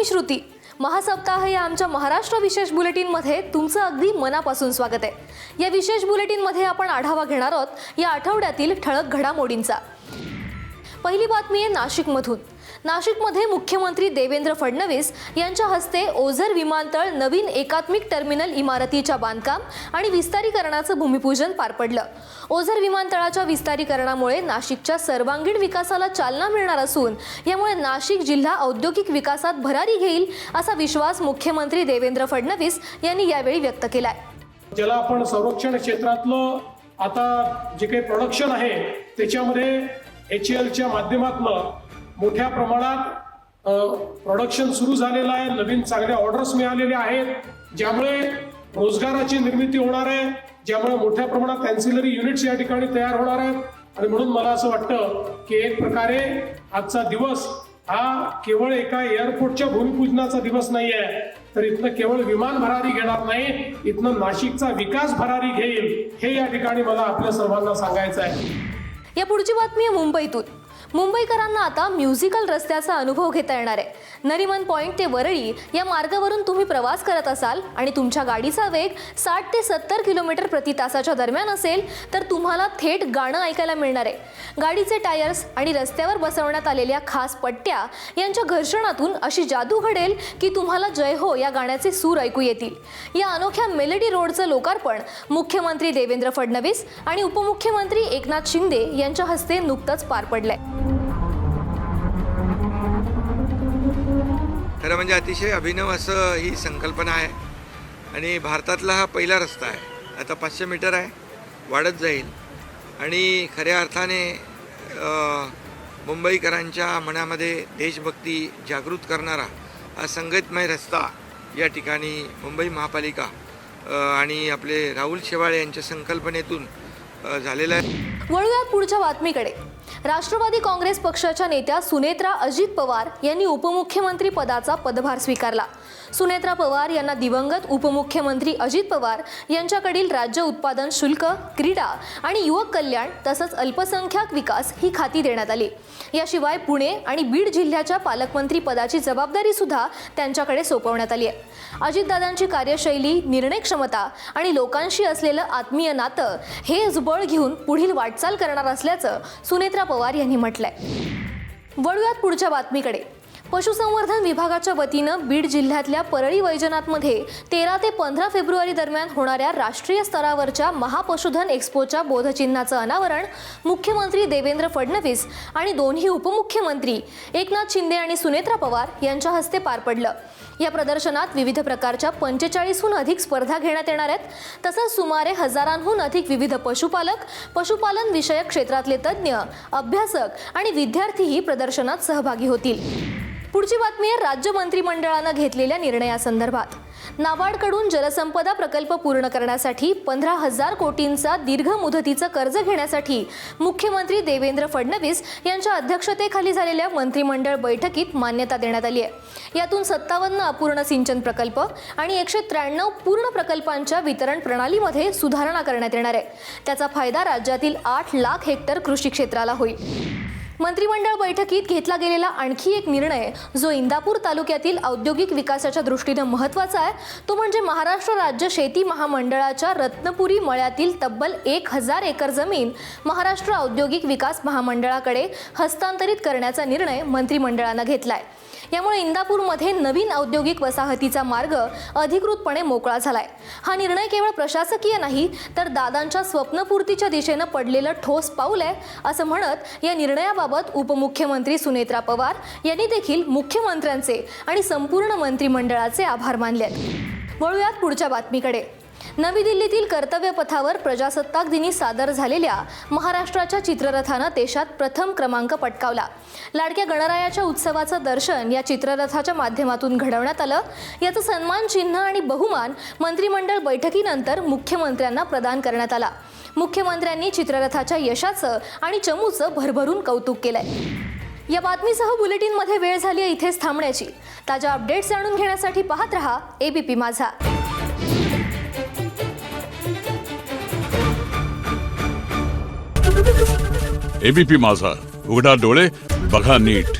मी श्रुती. महासप्ताह या आमच्या महाराष्ट्र विशेष बुलेटिनमध्ये तुमचं अगदी मनापासून स्वागत आहे. या विशेष बुलेटिनमध्ये आपण आढावा घेणार आहोत या आठवड्यातील ठळक घडामोडींचा. पहिली बातमी आहे नाशिकमधून. नाशिकमध्ये मुख्यमंत्री देवेंद्र फडणवीस यांच्या हस्ते ओझर विमानतळ नवीन एकात्मिक टर्मिनल इमारतीच्या बांधकाम आणि विस्तारीकरणाचं भूमिपूजन पार पडलं. ओझर विमानतळाच्या विस्तारीकरणामुळे नाशिकच्या सर्वांगीण विकासाला चालना मिळणार असून यामुळे नाशिक जिल्हा औद्योगिक विकासात भरारी घेईल असा विश्वास मुख्यमंत्री देवेंद्र फडणवीस यांनी यावेळी व्यक्त केलाय. ज्याला आपण संरक्षण क्षेत्रातलं आता जे काही प्रोडक्शन आहे त्याच्यामध्ये HALच्या माध्यमातून मोठ्या प्रमाणात प्रोडक्शन सुरू झालेलं आहे. नवीन चांगल्या ऑर्डर्स मिळालेल्या आहेत, ज्यामुळे रोजगाराची निर्मिती होणार आहे, ज्यामुळे मोठ्या प्रमाणात अँसिलरी युनिट्स या ठिकाणी तयार होणार आहेत. आणि म्हणून मला असं वाटतं की एक प्रकारे आजचा दिवस हा केवळ एका एअरपोर्टच्या भूमिपूजनाचा दिवस नाही आहे, तर इथनं केवळ विमान भरारी घेणार नाही, इथनं नाशिकचा विकास भरारी घेईल, हे या ठिकाणी मला आपल्या सर्वांना सांगायचं आहे. या पुढची बातमी आहे मुंबईतून. मुंबईकरांना आता म्युझिकल रस्त्याचा अनुभव घेता येणार आहे. नरिमन पॉइंट ते वरळी या मार्गावरून तुम्ही प्रवास करत असाल आणि तुमच्या गाडीचा वेग 60 ते 70 किलोमीटर प्रति तासाच्या दरम्यान असेल तर तुम्हाला थेट गाणं ऐकायला मिळणार आहे. गाडीचे टायर्स आणि रस्त्यावर बसवण्यात आलेल्या खास पट्ट्या यांच्या घर्षणातून अशी जादू घडेल की तुम्हाला जय हो या गाण्याचे सूर ऐकू येतील. या अनोख्या मेलडी रोडचं लोकार्पण मुख्यमंत्री देवेंद्र फडणवीस आणि उपमुख्यमंत्री एकनाथ शिंदे यांच्या हस्ते नुकतंच पार पडलंय. खरं म्हणजे अतिशय अभिनव असं ही संकल्पना आहे आणि भारतातला हा पहिला रस्ता आहे. आता 500 मीटर आहे, वाढत जाईल आणि खऱ्या अर्थाने मुंबईकरांच्या मनामध्ये देशभक्ती जागृत करणारा हा संगीतमय रस्ता या ठिकाणी मुंबई महापालिका आणि आपले राहुल शेवाळे यांच्या संकल्पनेतून झालेला आहे. वळूयात पुढच्या बातमीकडे. राष्ट्रवादी काँग्रेस पक्षाच्या नेत्या सुनेत्रा अजित पवार यांनी उपमुख्यमंत्री पदाचा पदभार स्वीकारला. सुनेत्रा पवार यांना दिवंगत उपमुख्यमंत्री अजित पवार यांच्याकडील राज्य उत्पादन शुल्क, क्रीडा आणि युवक कल्याण तसंच अल्पसंख्याक विकास ही खाती देण्यात आली. याशिवाय पुणे आणि बीड जिल्ह्याच्या पालकमंत्री पदाची जबाबदारी सुद्धा त्यांच्याकडे सोपवण्यात आली आहे. अजितदादांची कार्यशैली, निर्णय क्षमता आणि लोकांशी असलेलं आत्मीय नातं हेच बळ घेऊन पुढील वाटचाल करणार असल्याचं सुनेत्रा पवार यांनी म्हटलंय. वळूयात पुढच्या बातमीकडे. पशुसंवर्धन विभागाच्या वतीनं बीड जिल्ह्यातल्या परळी वैजनाथमध्ये 13 ते 15 फेब्रुवारी दरम्यान होणाऱ्या राष्ट्रीय स्तरावरच्या महापशुधन एक्स्पोच्या बोधचिन्हाचं अनावरण मुख्यमंत्री देवेंद्र फडणवीस आणि दोन्ही उपमुख्यमंत्री एकनाथ शिंदे आणि सुनेत्रा पवार यांच्या हस्ते पार पडलं. या प्रदर्शनात विविध प्रकारच्या 45हून अधिक स्पर्धा घेण्यात येणार आहेत. तसंच सुमारे 1000हून अधिक विविध पशुपालक, पशुपालन विषयक क्षेत्रातले तज्ज्ञ, अभ्यासक आणि विद्यार्थीही प्रदर्शनात सहभागी होतील. पुढची बातमी आहे राज्य मंत्रिमंडळानं घेतलेल्या निर्णयासंदर्भात. नाबार्डकडून जलसंपदा प्रकल्प पूर्ण करण्यासाठी 15,000 कोटींचा दीर्घ मुदतीचं कर्ज घेण्यासाठी मुख्यमंत्री देवेंद्र फडणवीस यांच्या अध्यक्षतेखाली झालेल्या मंत्रिमंडळ बैठकीत मान्यता देण्यात आली आहे. यातून 57 अपूर्ण सिंचन प्रकल्प आणि 193 पूर्ण प्रकल्पांच्या वितरण प्रणालीमध्ये सुधारणा करण्यात येणार आहे. त्याचा फायदा राज्यातील 8 लाख हेक्टर कृषी क्षेत्राला होईल. मंत्रिमंडळ बैठकीत घेतला गेलेला आणखी एक निर्णय जो इंदापूर तालुक्यातील औद्योगिक विकासाच्या दृष्टीने महत्त्वाचा आहे तो म्हणजे महाराष्ट्र राज्य शेती महामंडळाच्या रत्नपुरी मळ्यातील तब्बल 1000 एकर जमीन महाराष्ट्र औद्योगिक विकास महामंडळाकडे हस्तांतरित करण्याचा निर्णय मंत्रिमंडळानं घेतलाय. यामुळे इंदापूरमध्ये नवीन औद्योगिक वसाहतीचा मार्ग अधिकृतपणे मोकळा झालाय. हा निर्णय केवळ प्रशासकीय नाही तर दादांच्या स्वप्नपूर्तीच्या दिशेनं पडलेलं ठोस पाऊल आहे असं म्हणत या निर्णयाबाबत उपमुख्यमंत्री सुनेत्रा पवार यांनी देखील मुख्यमंत्र्यांचे आणि संपूर्ण मंत्रिमंडळाचे आभार मानले. वळूयात पुढच्या बातमीकडे. नवी दिल्लीतील कर्तव्य पथावर प्रजासत्ताक दिनी सादर झालेल्या महाराष्ट्राच्या चित्ररथानं देशात प्रथम क्रमांक पटकावला. लाडक्या गणरायाच्या उत्सवाचं दर्शन या चित्ररथाच्या माध्यमातून घडवण्यात आलं. याचं सन्मान चिन्ह आणि बहुमान मंत्रिमंडळ बैठकीनंतर मुख्यमंत्र्यांना प्रदान करण्यात आला. मुख्यमंत्र्यांनी चित्ररथाच्या यशाचं आणि चमूचं भरभरून कौतुक केलंय. या बातमीसह बुलेटिनमध्ये वेळ झाली आहे इथेच थांबण्याची. ताज्या अपडेट्स जाणून घेण्यासाठी पाहत रहा ABP माझा. ABP माझा, उघडा डोळे बघा नीट.